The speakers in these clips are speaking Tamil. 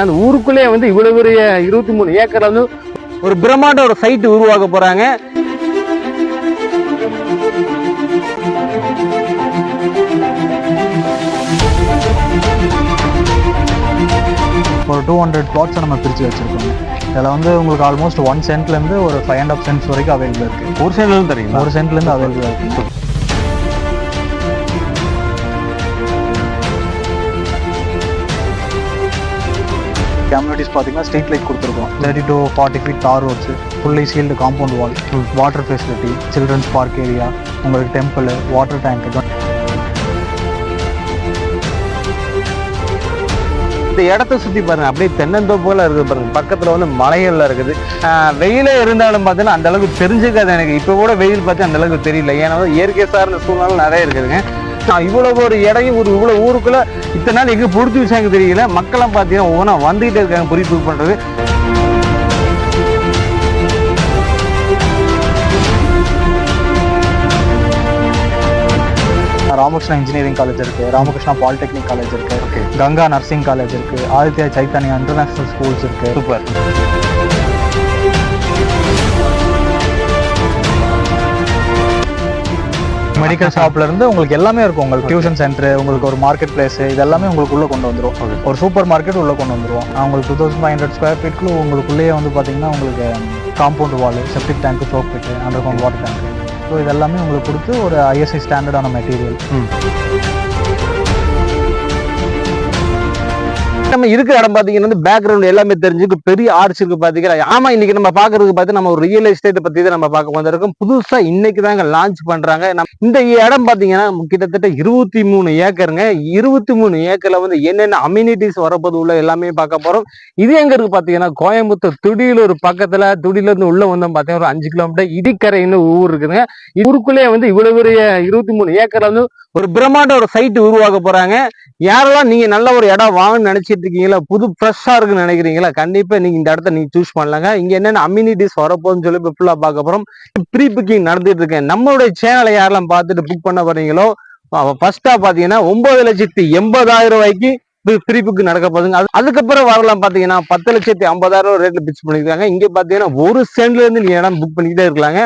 அந்த ஊருக்குள்ளே வந்து இவ்வளவு பெரிய 23 ஏக்கர்ல வந்து ஒரு பிரம்மாண்ட ஒரு சைட் உருவாக்க போறாங்க. ஒரு 200 plots நம்ம பிரிச்சு வச்சிருக்கோம். இதில் வந்து உங்களுக்கு ஆல்மோஸ்ட் 1 சென்ட்லேருந்து ஒரு 5.5 சென்ட்ஸ் வரைக்கும் அவைலபிள் இருக்கு. ஒரு சென்ட்லேருந்து தெரியும், ஒரு சென்ட்லேருந்து அவைலபிள் இருக்கு. கம்யூனிட்டிஸ் பார்த்தீங்கன்னா ஸ்ட்ரீட் லைட் கொடுத்துருக்கோம். 30 to 40 feet தார் roads, fully sealed compound wall, water facility, children's park area, உங்களுக்கு டெம்பிள், வாட்டர் டேங்க். இந்த இடத்த சுற்றி பாருங்க, அப்படியே தென்னந்தோப்புல இருக்குது பாருங்க. பக்கத்தில் வந்து மலைகள்ல இருக்குது. வெயிலே இருந்தாலும் பார்த்தீங்கன்னா அந்த அளவுக்கு தெரிஞ்சுக்காது எனக்கு. இப்போ கூட வெயில் பார்த்து அந்த அளவுக்கு தெரியல. ஏன்னா இயற்கை சார்ந்த சூழ்நிலை நிறைய இருக்குதுங்க. இவ்வளவு ஒரு இடையும் இவ்வளவு ஊருக்குள்ள இத்தனை நாள் எங்க பொறுத்து வச்சாங்க தெரியல. மக்கள்லாம் பார்த்தீங்கன்னா ஒவ்வொன்றா வந்துகிட்டே இருக்காங்க புரிப்பு பண்றது. ராமகிருஷ்ணா இன்ஜினியரிங் காலேஜ் இருக்கு, ராமகிருஷ்ணா பாலிடெக்னிக் காலேஜ் இருக்கு, கங்கா நர்சிங் காலேஜ் இருக்கு, ஆதித்யா சைத்தன்யா இன்டர்நேஷனல் ஸ்கூல்ஸ் இருக்கு. சூப்பர். மெடிக்கல் ஷாப்ல இருந்து உங்களுக்கு எல்லாமே இருக்கும். உங்களுக்கு டியூஷன் சென்டர், உங்களுக்கு ஒரு மார்க்கெட் பிளேஸ், இது எல்லாமே உங்களுக்குள்ள கொண்டு வந்துடும். ஒரு சூப்பர் மார்க்கெட் உள்ள கொண்டு வந்துருவோம். உங்களுக்கு 2500 ஸ்கொயர் ஃபீட்குள்ள உங்களுக்குள்ளேயே வந்து பாத்தீங்கன்னா உங்களுக்கு compound wall, septic tank, soap bit, underground water tank, so இதெல்லாமே உங்களுக்கு கொடுத்து ஒரு ஐஎஸ்ஐ ஸ்டாண்டர்டான மெட்டீரியல். நம்ம இருக்கிற இடம் பாத்தீங்கன்னா பேக்ரவுண்ட் எல்லாமே தெரிஞ்சுக்கு பெரிய ஆர்ச் இருக்கு பாத்தீங்கன்னா. ஆமா, இன்னைக்கு நம்ம பாக்குறதுக்கு பார்த்து நம்ம ஒரு ரியல் எஸ்டேட் பத்தி தான் நம்ம பார்க்க வந்திருக்கோம். புதுசா இன்னைக்கு தாங்க லான்ச் பண்றாங்க. இந்த இடம் பாத்தீங்கன்னா கிட்டத்தட்ட 23 ஏக்கருங்க. 23 ஏக்கர்ல வந்து என்னென்ன அம்யூனிட்டிஸ் வரப்போது உள்ள எல்லாமே பார்க்க போறோம். இது எங்க இருக்கு பாத்தீங்கன்னா கோயம்புத்தூர் துடியலூர் பக்கத்துல. துடியில இருந்து உள்ள வந்து பாத்தீங்கன்னா ஒரு 5 கிலோமீட்டர் இடிக்கரைன்னு ஊர் இருக்குதுங்க. ஊருக்குள்ளேயே வந்து இவ்வளவு பெரிய 23 ஏக்கர்ல வந்து ஒரு பிரம்மாண்ட ஒரு சைட் உருவாக்க போறாங்க. யாரெல்லாம் நீங்க நல்ல ஒரு இடம் வாங்கணும்னு நினைச்சிட்டு இருக்கீங்களா, புது ஃப்ரெஷ்ஷா இருக்குன்னு நினைக்கிறீங்களா, கண்டிப்பா நீங்க இந்த இடத்த நீங்க சூஸ் பண்ணலாங்க. இங்க என்னென்ன அம்யூனிட்டிஸ் வரப்போன்னு சொல்லி ஃபுல்லா பார்க்க போறோம். ப்ரீ புக்கிங் நடந்துட்டு இருக்கேன். நம்மளுடைய சேனலை யாரெல்லாம் பார்த்துட்டு புக் பண்ண போறீங்களோ ஃபர்ஸ்டா பாத்தீங்கன்னா 9,80,000 ரூபாய்க்கு ப்ரீ புக் நடக்க போகுதுங்க. அதுக்கப்புறம் வரலாம் பாத்தீங்கன்னா 10,50,000 ரேட்ல பிக்ஸ் பண்ணிருக்காங்க. இங்க பாத்தீங்கன்னா ஒரு சென்ட்ல இருந்து நீங்க இடம் புக் பண்ணிக்கிட்டே இருக்கலாங்க.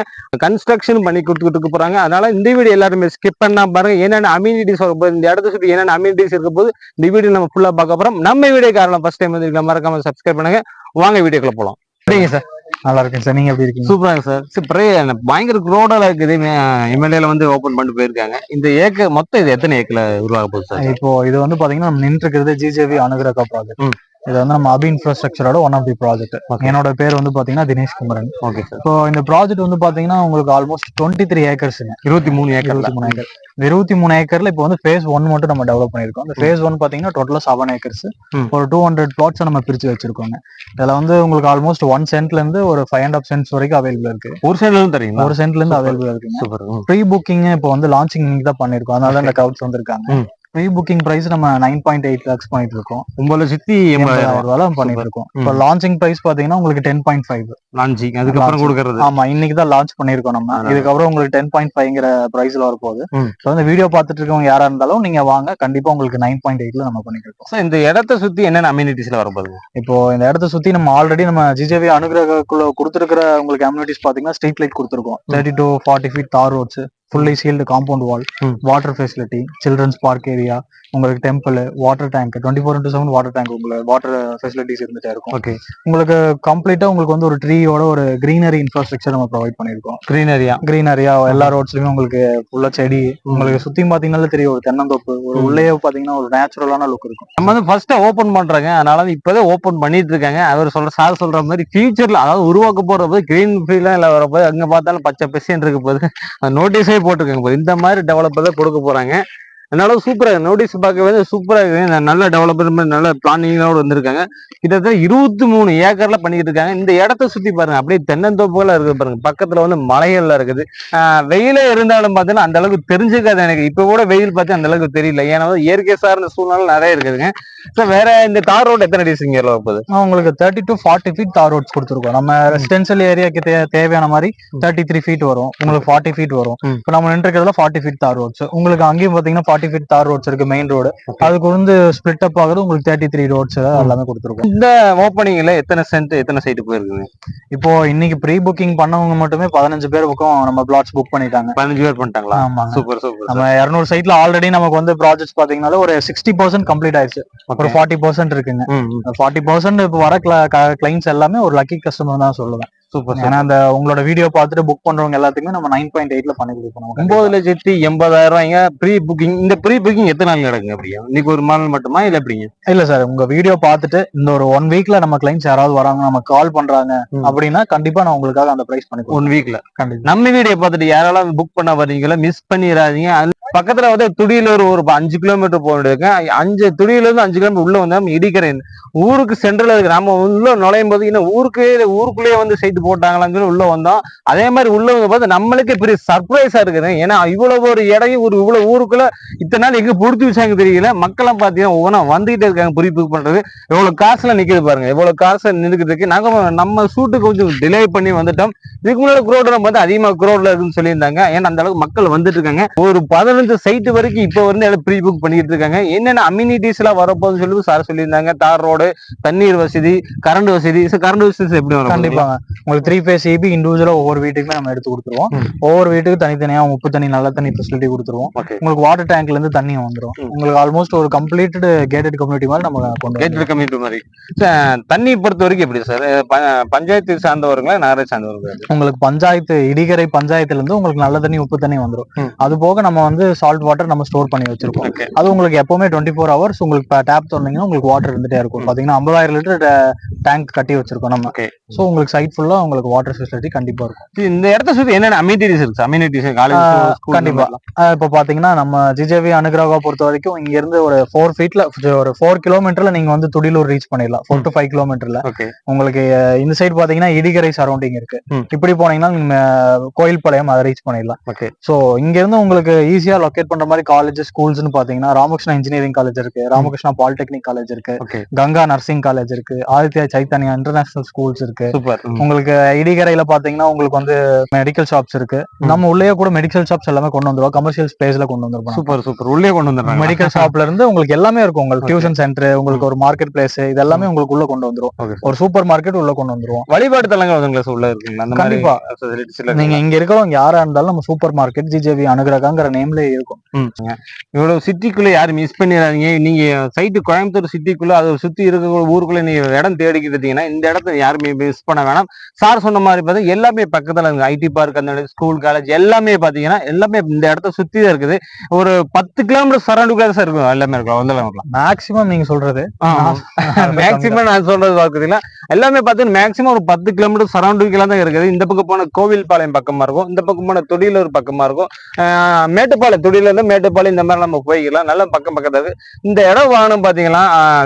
கன்ஸ்ட்ரக்ஷன் பண்ணி கொடுத்துட்டு போறாங்க. அதனால இந்த வீடியோ எல்லாருமே ஸ்கிப் பண்ணா பாருங்க. என்னென்ன அம்யூனிட்டிஸ் வர போகுது, இந்த இடத்த சுத்தி என்னென்ன அம்யூனிட்டிஸ் இருக்க போது இந்த வீடியோ நம்ம ஃபுல்லா பார்க்க போறோம். நம்ம வீடியோ காரணம் ஃபர்ஸ்ட் டைம் வந்து மறக்காம சப்ஸ்கிரைப் பண்ணுங்க. வாங்க வீடியோக்குள்ள போலாம். சரிங்க சார். நல்லா இருக்கேன் சார், நீங்க எப்படி இருக்கீங்க? சூப்பராங்க சார். பயங்கர க்ரோடா இருக்குது. எம்எல்ஏல வந்து ஓபன் பண்ணிட்டு போயிருக்காங்க. இந்த ஏக்கர் மொத்தம் இது எத்தனை ஏக்கர்ல உருவாக போகுது சார்? இப்போ இது வந்து பாத்தீங்கன்னா நம்ம நின்று இருக்கிறது ஜிஜேவி அனுகிரகா ப்ராஜெக்ட். இது வந்து நம்ம அபி இன்ஃப்ராஸ்ட்ரக்சரோட ஒன் ஆஃப் தி ப்ராஜெக்ட். என்னோட பேர் வந்து பாத்தீங்கன்னா தினேஷ் குமரன். Okay sir. இப்போ இந்த ப்ராஜெக்ட் வந்து பாத்தீங்கன்னா உங்களுக்கு ஆல்மோஸ்ட் 23 ஏக்கர்ஸ்ங்க. 23 ஏக்கர். 23 ஏக்கர். இந்த 23 ஏக்கர்ல இப்போ வந்து ஃபேஸ் 1 மட்டும் நம்ம டெவலப் பண்ணிருக்கோம். இந்த ஃபேஸ் 1 பாத்தீங்கன்னா டோட்டலா 7 ஏக்கர்ஸ். ஒரு 200 plots நம்ம பிரிச்சு வச்சிருக்கோங்க. இதுல வந்து உங்களுக்கு ஆல்மோஸ்ட் 1 சென்ட்ல இருந்து ஒரு 5.5 சென்ட்ஸ் வரைக்கும் அவைலபிள் இருக்கு. ஒரு சென்ட்ல இருந்து தெரியும், ஒரு சென்ட்ல இருந்து அவைலபிள் இருக்கு. சூப்பர். ப்ரீ புக்கிங் இப்போ வந்து லான்ச்சிங் இன்னைக்கு தான் பண்ணிருக்கோம். அதனால இந்த கவுட்ஸ் வந்திருக்காங்க. ப்ரீ புக்கிங் பிரைஸ் நம்ம 9.8 lakhs பண்ணிட்டு இருக்கோம். 9,80,000 ரூபாய் பண்ணிட்டு இருக்கோம். இப்போ லான்ச்சிங் பிரைஸ் பாத்தீங்கன்னா உங்களுக்கு 10.5 லான்ச்சிங். அதுக்கப்புறம் கொடுக்கறது. ஆமா, இன்னைக்கு தான் லான்ச் பண்ணிருக்கோம் நம்ம. இதுக்கப்புறம் உங்களுக்கு 10.5ங்கிற பிரைஸ்ல வரப்போகுது. இந்த வீடியோ பார்த்துட்டு இருக்கவங்க யாரா இருந்தாலும் நீங்க வாங்க, கண்டிப்பா உங்களுக்கு 9.8ல நம்ம பண்ணிட்டு இருக்கோம். இந்த இடத்த சுத்தி என்னென்ன அம்யூனிட்டிஸ்ல வரப்போகுது? இப்போ இந்த இடத்த சுத்தி நம்ம ஆல்ரெடி நம்ம ஜிஜேவி அனுகிரகக்குள்ள கொடுத்துருக்கிற உங்களுக்கு அம்யூனிட்டிஸ் பாத்தீங்கன்னா ஸ்ட்ரீட் லைட் கொடுத்துருக்கோம். 30 to 40 feet தார் roads, fully sealed compound wall, water facility, children's park area, உங்களுக்கு temple, water tank, 24/7 water tank, உங்களுக்கு வாட்டர் ஃபெசிலிட்டிஸ் இருந்துட்டே இருக்கும். ஓகே. உங்களுக்கு கம்ப்ளீட்டா உங்களுக்கு வந்து ஒரு ட்ரீயோட ஒரு கிரீனரி இன்ஃப்ராஸ்ட்ரக்சர் நம்ம ப்ரொவைட் பண்ணிருக்கோம். கிரீனரியா எல்லா ரோட்ஸ்லயுமே உங்களுக்கு ஃபுல்லா செடி, உங்களுக்கு சுத்தி பாத்தீங்கன்னா தெரியும் ஒரு தென்னந்தோப்பு, ஒரு உள்ளே பாத்தீங்கன்னா ஒரு நேச்சுரலான லுக் இருக்கும். நம்ம வந்து ஃபர்ஸ்ட் ஓபன் பண்றாங்க, அதனால இப்பதான் ஓபன் பண்ணிட்டு இருக்காங்க. அவர் சார் சொல்ற மாதிரி ஃபியூச்சர்ல, அதாவது உருவாக்க போற போது கிரீன் ஃபீல்டா இல்ல வரப்போது அங்க பார்த்தாலும் பச்சை பெசன் இருக்க போது நோட்டீஸே போட்டிருக்காங்க. இந்த மாதிரி டெவலப்பர் தான் கொடுக்க போறாங்க. அதனால சூப்பரா நோட்டீஸ் பார்க்கவே சூப்பரா இருக்கு. நல்ல டெவலப்மெண்ட், நல்ல பிளானிங்கோட வந்திருக்காங்க. கிட்டத்தட்ட 23 ஏக்கர்ல பண்ணிட்டு இருக்காங்க. இந்த இடத்த சுத்தி பாருங்க, அப்படியே தென்னந்தோப்புல இருக்குது பாருங்க. பக்கத்துல வந்து மலைகள்ல இருக்குது. வெயிலே இருந்தாலும் பார்த்தீங்கன்னா அந்த அளவுக்கு தெரிஞ்சுக்காது எனக்கு. இப்ப கூட வெயில் பார்த்து அந்த அளவுக்கு தெரியல. ஏன்னா இயற்கை சார்ந்த சூழ்நிலை நிறைய இருக்குதுங்க. வேற இந்த தார் ரோட் எத்தனை டிஸ்டிங் போகுது? உங்களுக்கு 30 to 40 feet தார் ரோட்ஸ் கொடுத்துருக்கோம். நம்ம ரெசிடென்சியல் ஏரியாக்கு தேவையான மாதிரி 33 feet வரும், உங்களுக்கு 40 feet வரும். இப்போ நம்ம நின்றுக்கிறதுல 40 feet தார் ரோட்ஸ். உங்களுக்கு அங்கேயும் பாத்தீங்கன்னா 40 40 feet தார் ரோட்ஸ் இருக்கு மெயின் ரோடு. அதுக்கு வந்து ஸ்பிளிட் அப் ஆகுது உங்களுக்கு 33 ரோட்ஸ் எல்லாமே கொடுத்துருக்கோம். இந்த ஓப்பனிங்ல எத்தனை சென்ட் எத்தனை சைட் போயிருக்குங்க? இப்போ இன்னைக்கு ப்ரீ புக்கிங் பண்ணவங்க மட்டுமே 15 பேர் பக்கம் நம்ம பிளாட்ஸ் புக் பண்ணிட்டாங்க. 15 பேர் பண்ணிட்டாங்களா? ஆமா, சூப்பர் சூப்பர். நம்ம 200 சைட்ல ஆல்ரெடி நமக்கு வந்து ப்ராஜெக்ட்ஸ் பாத்தீங்கன்னா ஒரு 60% கம்ப்ளீட் ஆயிடுச்சு. ஒரு 40% இருக்குங்க. 40% இப்போ வர கிளைண்ட்ஸ் எல்லாமே ஒரு லக்கி கஸ்டமர் தான் சொல்லுவேன். சூப்பர். ஏன்னா அந்த உங்களோட வீடியோ பார்த்துட்டு புக் பண்றவங்க எல்லாத்துக்குமே நம்ம 9.8ல பண்ணி கொடுப்போம். 9,80,000 ப்ரீ புக்கிங். இந்த ப்ரீ புக்கிங் எத்தனை நாள் நடக்குங்க? அப்படியா இன்னைக்கு ஒரு நாள் மட்டுமா இல்ல எப்படிங்க? இல்ல சார், உங்க வீடியோ பார்த்துட்டு இந்த ஒரு 1 வீக்ல நம்ம கிளைண்ட்ஸ் யாராவது வராங்க, நம்ம கால் பண்றாங்க அப்படின்னா கண்டிப்பா நான் உங்களுக்காக அந்த பிரைஸ் பண்ணி 1 வீக்ல கண்டிப்பா. நம்ம வீடியோ பார்த்துட்டு யாரெல்லாம் புக் பண்ண வரீங்களோ மிஸ் பண்ணிடாதீங்க. பக்கத்துல வந்து துடியிலூர் ஒரு 5 கிலோமீட்டர் போயிருக்கு. 5 இருந்து 5 கிலோமீட்டர் உள்ள வந்து நம்ம இடிக்கிறேன் ஊருக்கு சென்ட்ரல் இருக்கு. நம்ம உள்ள நுழையும் போது இன்னும் ஊருக்குள்ளேயே வந்து சைட்டு போட்டாங்களான்னு சொல்லி உள்ள வந்தோம். அதே மாதிரி உள்ள வந்து பார்த்து நம்மளுக்கே பெரிய சர்ப்ரைஸா இருக்குது. ஏன்னா இவ்வளவு ஒரு இடையும் இவ்வளவு ஊருக்குள்ள இத்தனை நாள் எங்க புடிச்சு வச்சாங்க தெரியல. மக்கள்லாம் பாத்தீங்கன்னா ஒவ்வொன்றா வந்துகிட்டே இருக்காங்க ப்ரீ புக் பண்றது. எவ்வளவு காசுல நிக்குது பாருங்க, எவ்வளவு காசு நின்றுட்டு இருக்கு. நாங்க நம்ம ஷூட்டுக்கு கொஞ்சம் டிலே பண்ணி வந்துட்டோம். இதுக்கு முன்னாடி குரோட்ல பார்த்து அதிகமா குரோட்ல இருக்குன்னு சொல்லியிருந்தாங்க. ஏன்னா அந்த அளவுக்கு மக்கள் வந்துட்டு இருக்காங்க. ஒரு 15 சைட் வரைக்கும் இப்ப வந்து ப்ரீ புக் பண்ணிட்டு இருக்காங்க. என்னென்ன அம்யூனிட்டிஸ் எல்லாம் வரப்போகுதுன்னு சொல்லி சார் சொல்லியிருந்தாங்க. தார் ரோடு, தண்ணீர் வசதி, கரண்ட் வசதி. கரண்ட் வசதி எப்படி வரும்? கண்டிப்பாங்க. உங்களுக்கு 3 phase EB இண்டிவிஜுவலா ஒவ்வொரு வீட்டுக்குமே நம்ம எடுத்து கொடுத்துருவோம். ஒவ்வொரு வீட்டுக்கு தனித்தனியா உப்பு தண்ணி, நல்ல தண்ணி ஃபெசிலிட்டி கொடுத்துருவோம். உங்களுக்கு வாட்டர் டேங்க்ல இருந்து தண்ணி வந்துடும். உங்களுக்கு ஆல்மோஸ்ட் ஒரு கம்ப்ளீட்டட் கேட்டட் கம்யூனிட்டி மாதிரி நம்ம கேட்டட் கம்யூனிட்டி மாதிரி. தண்ணி பொறுத்த வரைக்கும் எப்படி சார்? பஞ்சாயத்து சார்ந்தவர்களா நகரை சார்ந்தவர்களா? உங்களுக்கு பஞ்சாயத்து இடிகரை பஞ்சாயத்துல இருந்து உங்களுக்கு நல்ல தண்ணி உப்பு தண்ணி வந்துடும். அது போக நம்ம வந்து சால்ட் வாட்டர் நம்ம ஸ்டோர் பண்ணி வச்சிருக்கோம். அது உங்களுக்கு எப்பவுமே 24 hours உங்களுக்கு டேப் திறந்தீங்கன்னா உங்களுக்கு வாட்டர் இருந்துட்டே இருக்கும். பாத்தீங்கன்னா 50,000 லிட்டர் டேங்க் கட்டி வச்சிருக்கோம் நம்ம. சோ உங்களுக்கு சைட் ஃபுல்லா உங்களுக்கு வாட்டர் ஃபெசிலிட்டி கண்டிப்பா இருக்கும். இந்த இடத்த சுத்தி என்னென்ன அம்யூனிட்டிஸ் இருக்கு? அம்யூனிட்டிஸ் கண்டிப்பா. இப்ப பாத்தீங்கன்னா நம்ம ஜிஜேவி அனுகிரகா பொறுத்த வரைக்கும் இங்க இருந்து ஒரு 4 feetல ஒரு 4 கிலோமீட்டர்ல நீங்க வந்து துடிலூர் ரீச் பண்ணிடலாம். 4 to 5 கிலோமீட்டர்ல உங்களுக்கு இந்த சைடு பாத்தீங்கன்னா இடிகரை சரௌண்டிங் இருக்கு. இப்படி போனீங்கன்னா நீங்க கோயில்பாளையம் அதை ரீச் பண்ணிடலாம். சோ இங்க இருந்து உங்களுக்கு ஈஸியா லொகேட் பண்ற மாதிரி காலேஜ் ஸ்கூல்ஸ்னு பாத்தீங்கன்னா ராமகிருஷ்ணா இன்ஜினியரிங் காலேஜ் இருக்கு, ராமகிருஷ்ணா பாலிடெக்னிக் காலேஜ் இருக்கு, கங்கா நர்சிங் காலேஜ் இருக்கு, ஆதித்யா சைத்தன்யா இன்டர்நேஷனல் ஸ்கூல்ஸ் இருக்கு. உங்களுக்கு இடிகரையில பாத்தீங்கன்னா உங்களுக்கு வந்து மெடிக்கல் ஷாப்ஸ் இருக்கு. நம்ம உள்ளே கூட மெடிக்கல் ஷாப்ஸ் எல்லாமே கொண்டு வந்துருவோம். கமர்ஷியல் ஸ்பேஸ்ல கொண்டு வந்துருவோம். Super super. உள்ளே கொண்டு வந்துருவாங்க. மெடிக்கல் ஷாப்ல இருந்து உங்களுக்கு எல்லாமே இருக்கும். உங்களுக்கு டியூஷன் சென்டர், உங்களுக்கு ஒரு மார்க்கெட் பிளேஸ், இது எல்லாமே உங்களுக்கு உள்ள கொண்டு வந்துருவோம். ஒரு சூப்பர் மார்க்கெட் உள்ள கொண்டு வந்துருவோம். வழிபாடு தலங்கள் உள்ள இருக்குங்களா? கண்டிப்பா. நீங்க இங்க இருக்கிறவங்க யாரா இருந்தாலும் நம்ம சூப்பர் மார்க்கெட் ஜிஜேவி அனுகிரகாங்கிற நேம்ல இருக்கும். இவ்வளவு சிட்டிக்குள்ள யாரும் மிஸ் பண்ணிடாதீங்க. நீங்க சைட்டு கோயம்புத்தூர் சிட்டிக்குள்ள அதை சுத்தி இருக்கிற ஊருக்குள்ள நீங்க இடம் தேடிக்கிட்டு இருந்தீங்கன்னா இந்த இடத்த யாருமே மிஸ் பண்ண வேணாம். சார் சொன்ன மாதிரி பார்த்தா எல்லாமே பக்கத்துல இருக்கு. ஐடி பார்க், அந்த ஸ்கூல், காலேஜ் எல்லாமே பாத்தீங்கன்னா எல்லாமே இந்த இடத்த சுத்தி தான் இருக்குது. ஒரு 10 கிலோமீட்டர் சரௌண்டிங் தான் இருக்கும். எல்லாமே இருக்கும். மேக்சிமம் நீங்க சொல்றது மேக்சிமம் நான் சொல்றது பாக்குறீங்களா? எல்லாமே பாத்தீங்கன்னா மேக்சிமம் ஒரு 10 கிலோமீட்டர் சரௌண்டிங்ல தான் இருக்குது. இந்த பக்கம் போன கோவில்பாளையம் பக்கமா இருக்கும், இந்த பக்கம் போன துடியலூர் பக்கமா இருக்கும், மேட்டுப்பாளையம், துடியில இருந்து மேட்டுப்பாளையம் இந்த மாதிரி நம்ம போய்க்கலாம். நல்ல பக்கம் பக்கத்துல இருக்கு. இந்த இடம் வாங்கணும் பாத்தீங்கன்னா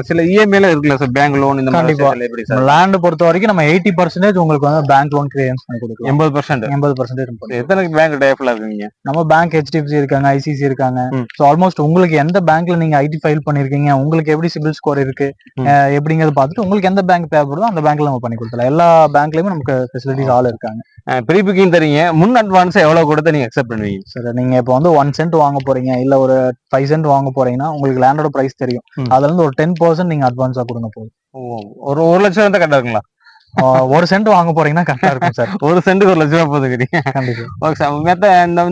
சில இஎம்ஐல இருக்குல்ல சார், பேங்க் லோன் இந்த மாதிரி. லேண்ட் பொறுத்த வரைக்கும் நம்ம 80% உங்களுக்கு வந்து பேங்க் லோன் கிளியரன்ஸ் பண்ணி கொடுக்கலாம். 80%. எத்தனை பேங்க் டைப்ல இருக்கீங்க? நம்ம பேங்க் HDFC இருக்காங்க, ICC இருக்காங்க. சோ ஆல்மோஸ்ட் உங்களுக்கு எந்த பேங்க்ல நீங்க ஐடி ஃபைல் பண்ணிருக்கீங்க, உங்களுக்கு எப்படி சிபில் ஸ்கோர் இருக்கு எப்படிங்கறத பார்த்துட்டு உங்களுக்கு எந்த பேங்க் தேவைப்படுதோ அந்த பேங்க்ல நம்ம பண்ணி கொடுக்கலாம். எல்லா பேங்க்லயுமே நமக்கு ஃபெசிலிட்டிஸ் ஆள் இருக்காங்க. ப்ரீ புக்கிங் தரீங்க. முன் அட்வான்ஸ் எவ்வளவு கொடுத்து நீங்க அக்செப்ட் பண்ணுவீங்க சார்? நீங்க இப்போ வந்து 1 சென்ட் வாங்க போறீங்க இல்ல ஒரு 5 சென்ட் வாங்க போறீங்கன்னா உங்களுக்கு லேண்டோட பிரைஸ் தெரியும். அதுல இருந்து ஒரு 10% நீங்க அட்வான்ஸா கொடுங்க போதும். ஒரு 1 லட்சம் தான் கரெக்டா இருக்குங்களா? 1 சென்ட் வாங்க போறீங்கன்னா கரெக்டா இருக்கும் சார். 1 சென்ட்டுக்கு 1 லட்சம் ரூபாய் போதுக்கிறீங்க.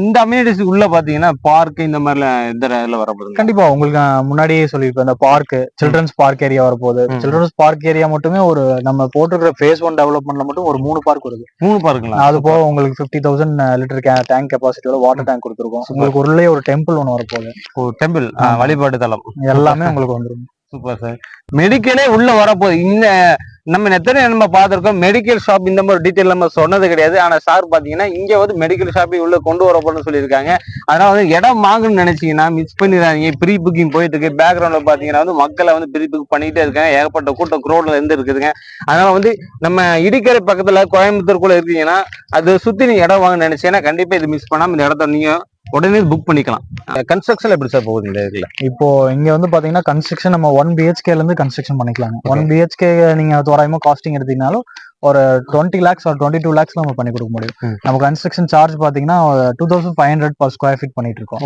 இந்த அம்யூனிட்டிஸ் உள்ள பாத்தீங்கன்னா பார்க் இந்த மாதிரி இதுல வரப்போகுது. கண்டிப்பா உங்களுக்கு முன்னாடியே சொல்லிருப்பேன். இந்த பார்க், சில்ட்ரன்ஸ் பார்க் ஏரியா வரப்போகுது. சில்ட்ரன்ஸ் பார்க் ஏரியா மட்டுமே ஒரு நம்ம போட்டுருக்கிற phase 1 டெவலப்மெண்ட்ல மட்டும் ஒரு 3 பார்க் வருது. 3 பார்க்குங்களா? அது போக உங்களுக்கு 50,000 லிட்டர் டேங்க் கெபாசிட்டியோட வாட்டர் டேங்க் கொடுத்துருக்கோம். உங்களுக்கு உள்ளே ஒரு டெம்பிள் ஒன்று வரப்போகுது. டெம்பிள், வழிபாடு தலம் எல்லாமே உங்களுக்கு வந்துடும். Super sir. மெடிக்கலே உள்ள வரப்போகுது. இந்த நம்ம எத்தனை நம்ம பார்த்திருக்கோம் மெடிக்கல் ஷாப், இந்த மாதிரி டீட்டெயில் நம்ம சொன்னது கிடையாது. ஆனா சார் பாத்தீங்கன்னா இங்க வந்து மெடிக்கல் ஷாப்பை உள்ள கொண்டு வரப்போன்னு சொல்லியிருக்காங்க. அதனால வந்து இடம் வாங்கணும்னு நினைச்சீங்கன்னா மிஸ் பண்ணிடாதீங்க. ப்ரீ புக்கிங் போயிட்டு இருக்கு. பேக்ரவுண்ட்ல பாத்தீங்கன்னா வந்து மக்களை வந்து ப்ரீ புக் பண்ணிட்டே இருக்காங்க. ஏகப்பட்ட கூட்டம் க்ரோட்ல இருந்து இருக்குதுங்க. அதனால வந்து நம்ம இடிக்கரை பக்கத்துல கோயம்புத்தூருக்குள்ள இருக்கீங்கன்னா அது சுத்தி நீங்க இடம் வாங்க நினைச்சீங்கன்னா கண்டிப்பா இது மிஸ் பண்ணாம இந்த இடத்த நீங்க உடனே புக் பண்ணிக்கலாம். கன்ஸ்ட்ரக்ஷன் எப்படி சார் போகுது இந்த இதுல? இப்போ இங்க வந்து பாத்தீங்கன்னா கன்ஸ்ட்ரக்ஷன் நம்ம 1 BHK இருந்து கன்ஸ்ட்ரக்ஷன் பண்ணிக்கலாங்க. 1 BHK நீங்க தோராயமா காஸ்டிங் எடுத்தீங்கனாலும் ஒரு 20 lakhs or 22 lakhs நம்ம பண்ணி கொடுக்க முடியும். நம்ம கன்ஸ்ட்ரக்ஷன் சார்ஜ் பாத்தீங்கன்னா 2500 per square feet பண்ணிட்டு இருக்கோம்.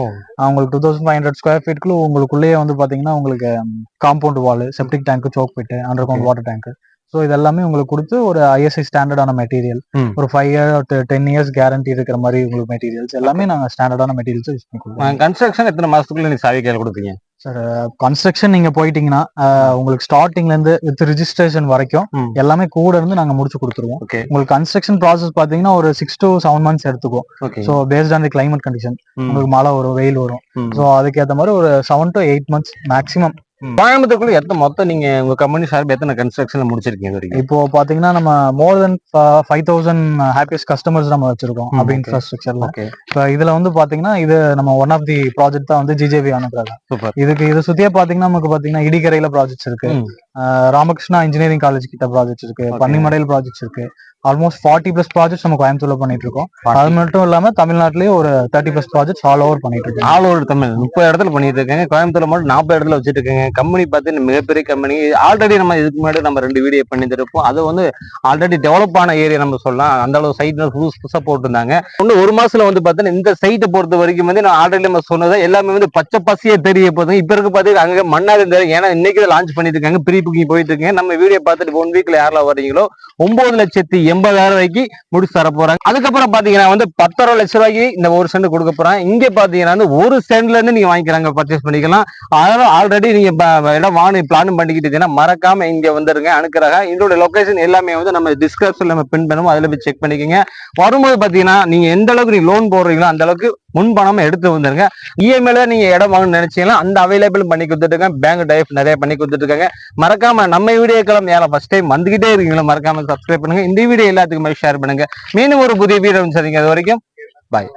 உங்களுக்கு 2500 square feetக்குள்ள உங்களுக்குள்ளேயே வந்து பாத்தீங்கன்னா உங்களுக்கு compound wall, septic tank, soak pit, underground water tank, so இதெல்லாமே உங்களுக்கு கொடுத்து ஒரு ISI ஸ்டாண்டர்டான மெட்டீரியல், ஒரு 5 year 10 years கேரண்டி இருக்கிற மாதிரி உங்களுக்கு மெட்டீரியல்ஸ் எல்லாமே நாங்கள் ஸ்டாண்டர்டான மெட்டீரியல்ஸ் யூஸ் பண்ணி கொடுப்போம். கன்ஸ்ட்ரக்ஷன் எத்தனை மாசத்துக்குள்ள நீங்க சாவி கையில் கொடுப்பீங்க சார்? கன்ஸ்ட்ரக்ஷன் நீங்க போயிட்டீங்கன்னா உங்களுக்கு ஸ்டார்டிங்ல இருந்து வித் ரிஜிஸ்ட்ரேஷன் வரைக்கும் எல்லாமே கூட இருந்து நாங்க முடிச்சு கொடுத்துருவோம். உங்களுக்கு கன்ஸ்ட்ரக்ஷன் ப்ராசஸ் பாத்தீங்கன்னா ஒரு 6 to 7 months எடுத்துக்கும். So based on the climate condition, உங்களுக்கு மழை வரும், வெயில் வரும், ஸோ அதுக்கேற்ற மாதிரி ஒரு 7 to 8 months மேக்ஸிமம். கோயம்புத்தூருக்குள்ள எத்தனை மொத்தம் நீங்க உங்க கம்பெனி சார்பு எத்தனை கன்ஸ்ட்ரக்ஷன் முடிச்சிருக்கீங்க? இப்போ பாத்தீங்கன்னா நம்ம மோர் தென் 5000 ஹாப்பியஸ்ட் கஸ்டமர்ஸ் நம்ம வச்சிருக்கோம் அப்படி இன்ஃப்ராஸ்ட்ரக்சர்ல. இதுல வந்து பாத்தீங்கன்னா இது நம்ம ஒன் ஆஃப் தி ப்ராஜெக்ட் தான் வந்து GJB அனுப்புறாங்க. இதை சுத்தியே பாத்தீங்கன்னா நமக்கு பாத்தீங்கன்னா இடிக்கரையில ப்ராஜெக்ட்ஸ் இருக்கு, ராமகிருஷ்ணா இன்ஜினியரிங் காலேஜ் கிட்ட ப்ராஜெக்ட்ஸ் இருக்கு, பன்னிமடையில் ப்ராஜெக்ட்ஸ் இருக்கு. ஆல்மோஸ்ட் 40+ ப்ராஜெக்ட்ஸ் நம்ம கோயம்புத்தூர்ல பண்ணிட்டு இருக்கோம். அது மட்டும் இல்லாம தமிழ்நாட்டிலேயே ஒரு 30+ ப்ராஜெக்ட்ஸ் ஆல் ஓவர் பண்ணிட்டு இருக்கோம். ஆல் ஓவர் தமிழ் 30 இடத்துல பண்ணிட்டு இருக்காங்க. கோயம்புத்தூர்ல மட்டும் 40 இடத்துல வச்சுட்டு இருக்காங்க. கம்பெனி பார்த்தீங்கன்னா மிகப்பெரிய கம்பெனி. ஆல்ரெடி நம்ம இதுக்கு முன்னாடி நம்ம 2 வீடியோ பண்ணிட்டு இருப்போம். அது வந்து ஆல்ரெடி டெவலப் ஆன ஏரியா நம்ம சொல்லலாம். அந்த அளவு சைட் புதுசா போட்டுருந்தாங்க. இன்னும் 1 மாசத்துல வந்து பாத்தீங்கன்னா இந்த சைட்டை பொறுத்த வரைக்கும் வந்து நான் ஆல்ரெடி நம்ம சொன்னதை எல்லாமே வந்து பச்சை பசியே தெரிய போதும். இப்ப இருக்கு பாத்தீங்கன்னா அங்க மண்ணாது தெரியும். ஏன்னா இன்னைக்கு லான்ச் பண்ணிட்டு இருக்காங்க, ப்ரீ புக்கிங் போயிட்டு இருக்காங்க. நம்ம வீடியோ பார்த்துட்டு 1 வீக்ல யாரெல்லாம் வர்றீங்களோ 9,80,000 ரூபாய்க்கு முடிச்சு தர போறாங்க. அதுக்கப்புறம் பாத்தீங்கன்னா வந்து 10.5 லட்சம் ரூபாய்க்கு இந்த ஒரு சென்ட் கொடுக்க போறாங்க. இங்க பாத்தீங்கன்னா வந்து ஒரு சென்ட்ல இருந்து நீங்க வாங்கிக்கிறாங்க, பர்ச்சேஸ் பண்ணிக்கலாம். அதனால ஆல்ரெடி நீங்க இடம் வாங்கி பிளான் பண்ணிக்கிட்டு இருக்கீங்கன்னா மறக்காம இங்க வந்துருங்க. அனுக்கிறாங்க. இதோட லொகேஷன் எல்லாமே வந்து நம்ம டிஸ்கிரிப்ஷன்ல நம்ம பின் பண்ணுவோம், அதுல போய் செக் பண்ணிக்கோங்க. வரும்போது பாத்தீங்கன்னா நீங்க எந்த அளவுக்கு நீங்க லோன் போடுறீங்களோ அந்த அளவுக்கு முன்பணமா எடுத்து வந்துருங்க. EMI நீங்க இடம் வாங்கணும்னு நினைச்சீங்கன்னா அந்த அவைலபிள் பண்ணி கொடுத்துட்டு இருக்காங்க. பேங்க் டைப் நிறைய பண்ணி கொடுத்துட்டு இருக்காங்க. மறக்காம நம்ம வீடியோக்களும் யாரும் ஃபர்ஸ்ட் டைம் வந்துகிட்டே இருக்கீங்களா, மறக்காம சப்ஸ்கிரைப் பண்ணுங்க. இந்த வீடியோ எல்லாத்துக்குமே ஷேர் பண்ணுங்க. மீண்டும் ஒரு புதிய வீடியோ சந்திங்க. அது வரைக்கும் பாய்.